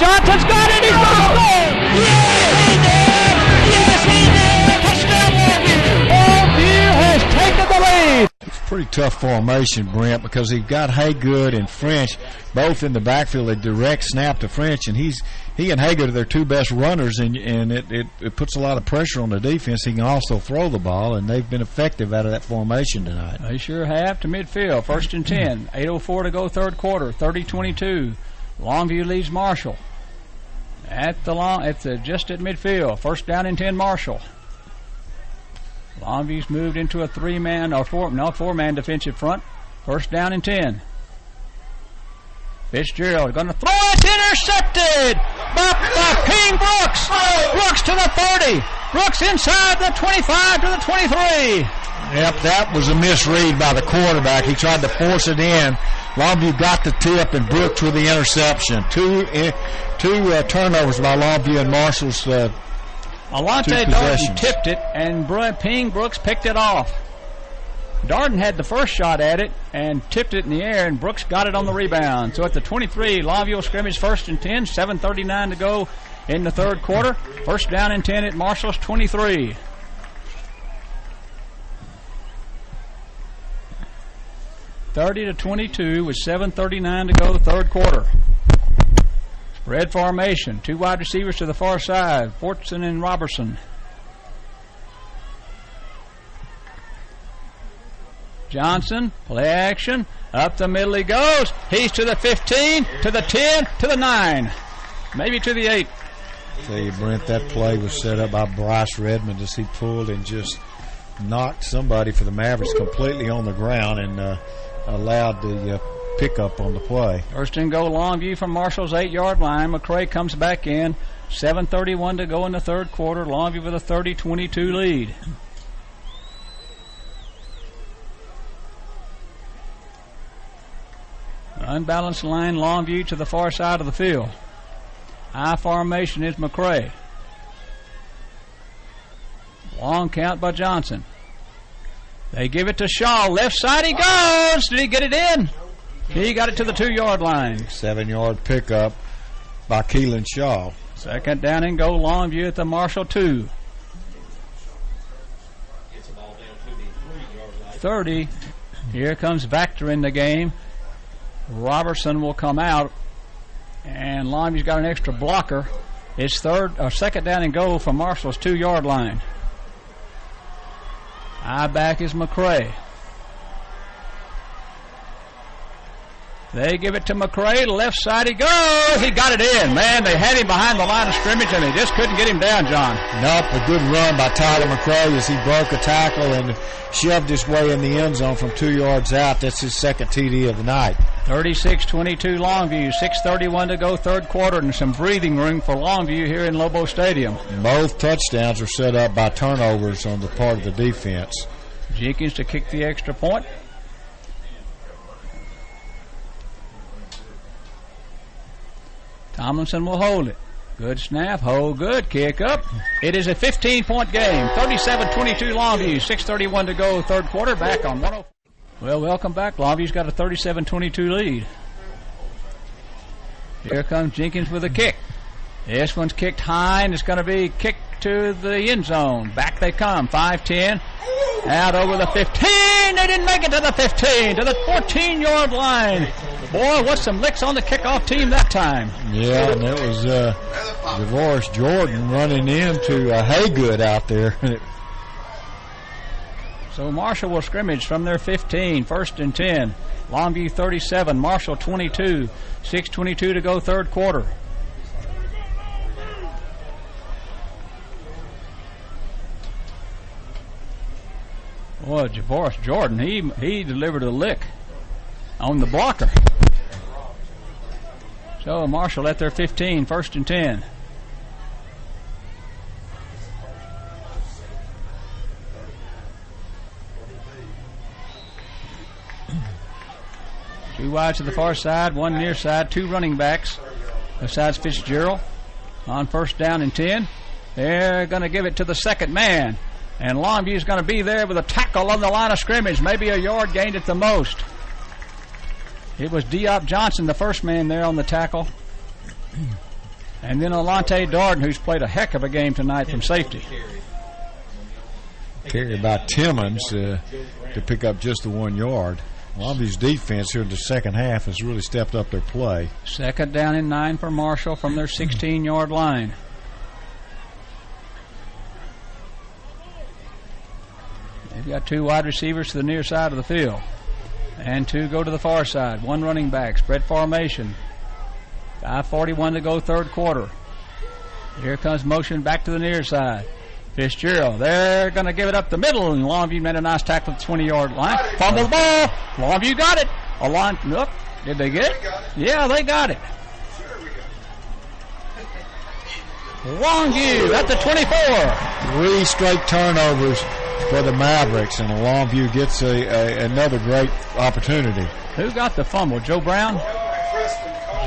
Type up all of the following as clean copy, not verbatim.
Johnson's got it. He's going to score. Yes, he did. Yes, he did. Touchdown, Longview. Longview has taken the lead. It's a pretty tough formation, Brent, because he's got Haygood and French both in the backfield. A direct snap to French, and he and Haygood are their two best runners, and it puts a lot of pressure on the defense. He can also throw the ball, and they've been effective out of that formation tonight. They sure have. To midfield, 1st and 10, 8:04 to go third quarter, 30-22. Longview leads Marshall just at midfield. 1st down and 10, Marshall. Longview's moved into a four-man defensive front. 1st down and 10. Fitzgerald going to throw it, intercepted by Ping Brooks. Brooks to the 30. Brooks inside the 25 to the 23. Yep, that was a misread by the quarterback. He tried to force it in. Longview got the tip, and Brooks with the interception. Two turnovers by Longview and Marshall's Alante Darden tipped it, and Ping Brooks picked it off. Darden had the first shot at it and tipped it in the air, and Brooks got it on the rebound. So at the 23, Longview scrimmage 1st and 10, 7:39 to go in the third quarter. 1st down and 10 at Marshall's 23. (30-22) with 7:39 to go third quarter. Spread formation. Two wide receivers to the far side, Fortson and Robertson. Johnson, play action, up the middle he goes. He's to the 15, to the 10, to the 9, maybe to the 8. Tell you, Brent, that play was set up by Bryce Redmond as he pulled and just knocked somebody for the Mavericks completely on the ground and allowed the pickup on the play. 1st and goal, Longview from Marshall's 8-yard line. McCray comes back in. 7:31 to go in the third quarter. Longview with a 30-22 lead. Unbalanced line, Longview to the far side of the field. I formation is McCray. Long count by Johnson. They give it to Shaw. Left side he goes. Did he get it in? He got it to the 2-yard line. 7-yard pickup by Keelan Shaw. 2nd down and goal, Longview at the Marshall 2. 30. Here comes Vactor in the game. Robertson will come out, and Longview's got an extra blocker. It's 2nd down and goal from Marshall's 2-yard line. High back is McCray. They give it to McCray. Left side he goes. He got it in. Man, they had him behind the line of scrimmage, and they just couldn't get him down, John. Nope, a good run by Tyler McCray as he broke a tackle and shoved his way in the end zone from 2 yards out. That's his 2nd TD of the night. 36-22 Longview. 6:31 to go third quarter, and some breathing room for Longview here in Lobo Stadium. Both touchdowns are set up by turnovers on the part of the defense. Jenkins to kick the extra point. Tomlinson will hold it. Good snap, hold good, kick up. It is a 15-point game. 37-22 Longview. 6:31 to go third quarter. Back on 104. Well, welcome back. Longview's got a 37-22 lead. Here comes Jenkins with a kick. This one's kicked high, and it's going to be kicked to the end zone. Back they come. 5-10. Out over the 15. They didn't make it to the 15. To the 14-yard line. Boy, what's some licks on the kickoff team that time. Yeah, and it was DeVorris Jordan running into Haygood out there. So Marshall will scrimmage from their 15. 1st and 10. Longview 37. Marshall 22. 6:22 to go third quarter. Boy, DeVorris Jordan, he delivered a lick on the blocker. So Marshall at their 15, 1st and 10. Two wide to the far side, one near side, two running backs. Besides Fitzgerald on 1st down and 10. They're going to give it to the 2nd man. And Longview's going to be there with a tackle on the line of scrimmage, maybe a yard gained at the most. It was Diop Johnson, the first man there on the tackle. And then Alante Darden, who's played a heck of a game tonight from safety. Carried by Timmons to pick up just the 1 yard. Longview's defense here in the second half has really stepped up their play. 2nd down and 9 for Marshall from their 16-yard line. They've got 2 wide receivers to the near side of the field. And 2 go to the far side. 1 running back. Spread formation. 5:41 to go, third quarter. Here comes motion back to the near side. Fitzgerald, they're going to give it up the middle, and Longview made a nice tackle at the 20-yard line. Fumble the ball. Longview got it. Nope. Did they get it? Yeah, they got it. Longview at the 24. 3 straight turnovers for the Mavericks, and Longview gets another great opportunity. Who got the fumble? Joe Brown?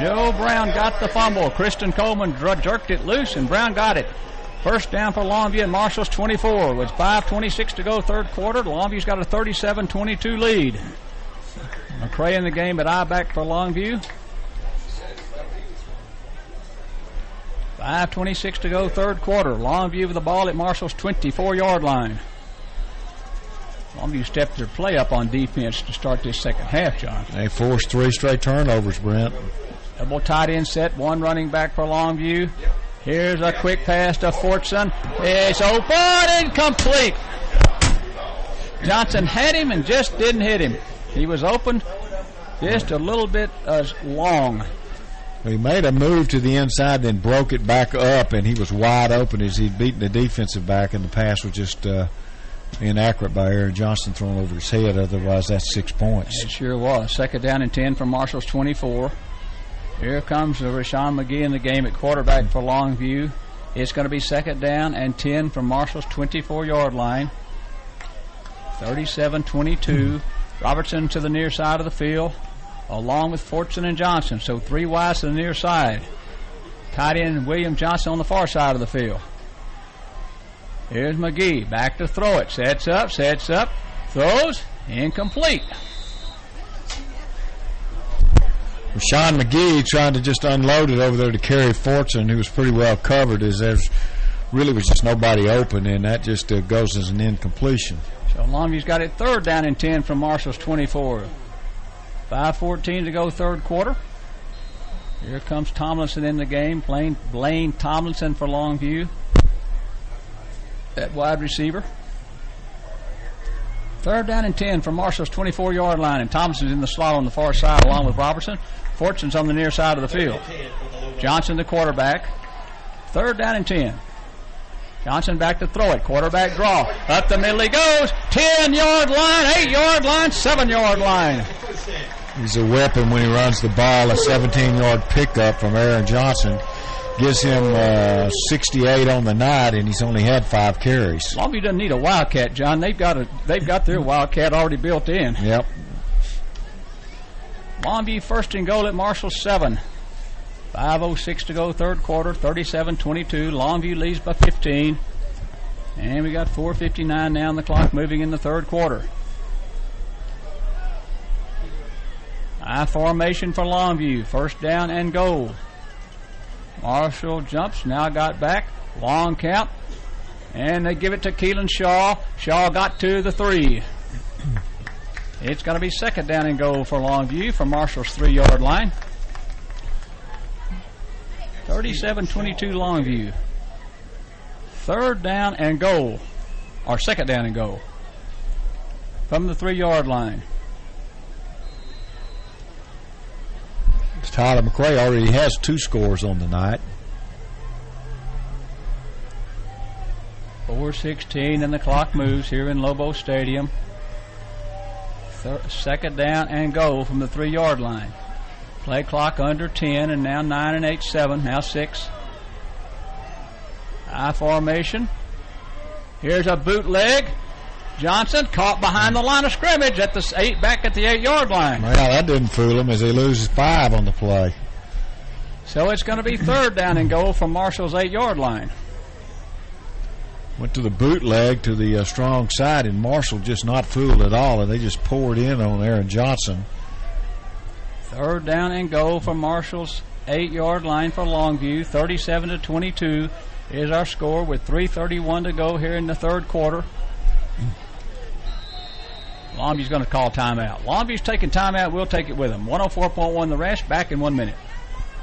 Joe Brown got the fumble. Kristen Coleman jerked it loose, and Brown got it. First down for Longview and Marshall's 24. With 5:26 to go, third quarter. Longview's got a 37-22 lead. McCray in the game at I-back for Longview. 5:26 to go, third quarter. Longview with the ball at Marshall's 24-yard line. Longview stepped their play up on defense to start this second half, John. They forced 3 straight turnovers, Brent. Double tight end set, 1 running back for Longview. Here's a quick pass to Fortson. It's open, incomplete. Johnson had him and just didn't hit him. He was open just a little bit long. He made a move to the inside, then broke it back up, and he was wide open as he'd beaten the defensive back, and the pass was just inaccurate by Aaron Johnson, thrown over his head. Otherwise, that's 6 points. It sure was. 2nd down and 10 from Marshall's 24. Here comes Rashawn McGee in the game at quarterback for Longview. It's going to be 2nd down and 10 from Marshall's 24-yard line. 37-22. Robertson to the near side of the field, along with Fortson and Johnson. So 3 wides to the near side. Tight end William Johnson on the far side of the field. Here's McGee. Back to throw it. Sets up. Throws. Incomplete. Rashawn McGee trying to just unload it over there to Kerry Fortson, who was pretty well covered, as there really was just nobody open, and that just goes as an incompletion. So Longview's got it 3rd down and 10 from Marshall's 24. 5:14 to go, third quarter. Here comes Tomlinson in the game, Blaine Tomlinson for Longview at wide receiver. 3rd down and 10 from Marshall's 24-yard line, and Thompson's in the slot on the far side along with Robertson. Fortune's on the near side of the field. Johnson, the quarterback. 3rd down and 10. Johnson back to throw it. Quarterback draw. Up the middle he goes. 10-yard line, 8-yard line, 7-yard line. He's a weapon when he runs the ball. A 17-yard pickup from Aaron Johnson gives him 68 on the night, and he's only had 5 carries. Longview doesn't need a wildcat, John. They've got their wildcat already built in. Yep. Longview 1st and goal at Marshall 7. 5:06 to go, third quarter. 37-22. Longview leads by 15. And we got 4:59 now on the clock, moving in the third quarter. I formation for Longview. 1st down and goal. Marshall jumps, now got back. Long count. And they give it to Keelan Shaw. Shaw got to the 3. It's going to be 2nd down and goal for Longview from Marshall's 3-yard line. 37-22 Longview. 3rd down and goal. Or 2nd down and goal. From the 3-yard line. Tyler McCray already has 2 scores on the night. 4:16 and the clock moves here in Lobo Stadium. 2nd down and goal from the 3-yard line. Play clock under 10, and now 9 and 8, 7, now 6. I formation. Here's a bootleg. Johnson caught behind the line of scrimmage at the 8, back at the 8-yard line. Well, that didn't fool him as he loses 5 on the play. So it's going to be 3rd down and goal from Marshall's 8-yard line. Went to the bootleg to the strong side, and Marshall just not fooled at all, and they just poured in on Aaron Johnson. 3rd down and goal from Marshall's 8-yard line for Longview. 37-22 is our score with 3:31 to go here in the third quarter. Longview's going to call timeout. Longview's taking timeout. We'll take it with them. 104.1 The Rest. Back in 1 minute.